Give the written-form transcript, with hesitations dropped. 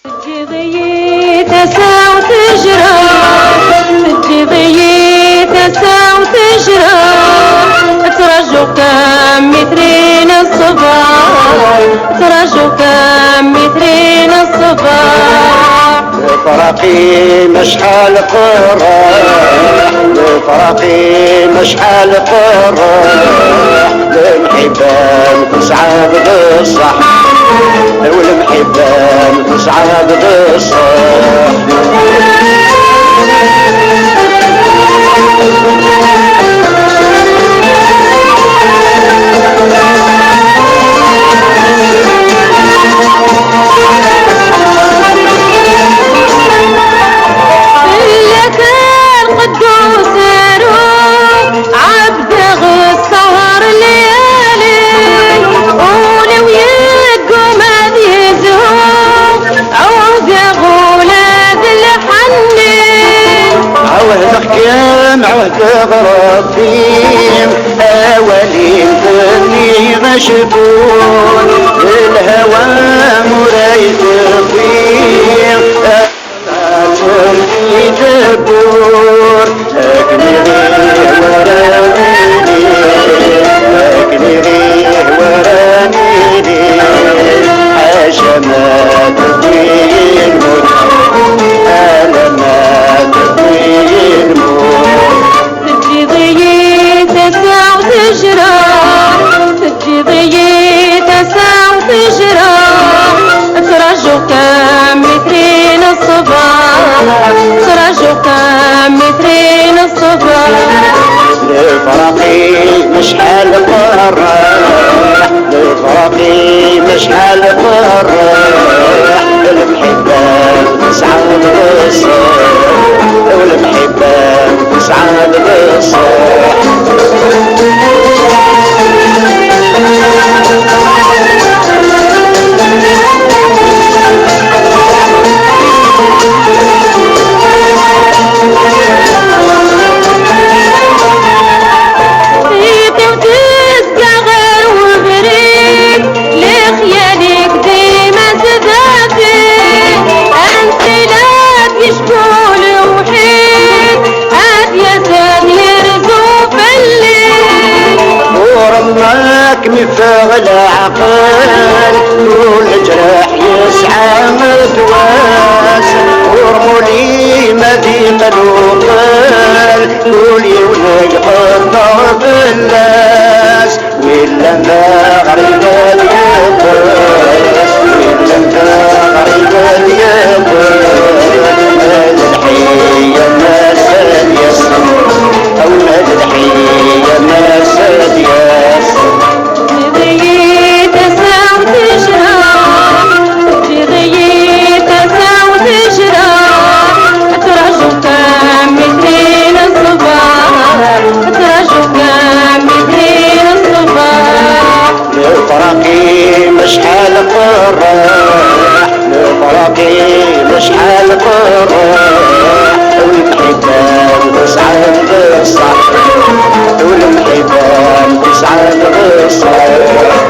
تجي ضيتها وتجرى، تجي ضيتها وتجرى، ترجو كم مترين الصباح، ترجو كم مترين الصباح. لفراقي مشحال فرح، لفراقي مشحال فرح، المحبان تسعد بالصح، والمحبان تسعد بالصح. عهد غرابين أولين كني مشبون، الهوى مرايد فيه أماتر في جبور. أكني ورانيني، أكني ورانيني، حاشا ما تبني الموت، أنا ما تبني الموت. تجي ضيتها وتجرى، تجي ضيتها وتجرى، ترجو كم مترين الصباح، ترجو كم مترين الصباح. لفراقي مشحال فرح، لفراقي مشحال فرح، المحبان تسعد بالصح، والمحبان تسعد بالصح. مثل عقل كل جراح يسعى مدواس، ورمولي مدي قلوبل كل يولد قطع بالناس، ولا ما غريب اليابس، ولا ما غريب اليابس. الحية ما ساديس أو الحية ما ساديس. لفراقي مشحال فرح، لفراقي مشحال فرح، والمحبان تسعد بالصح، والمحبان تسعد بالصح.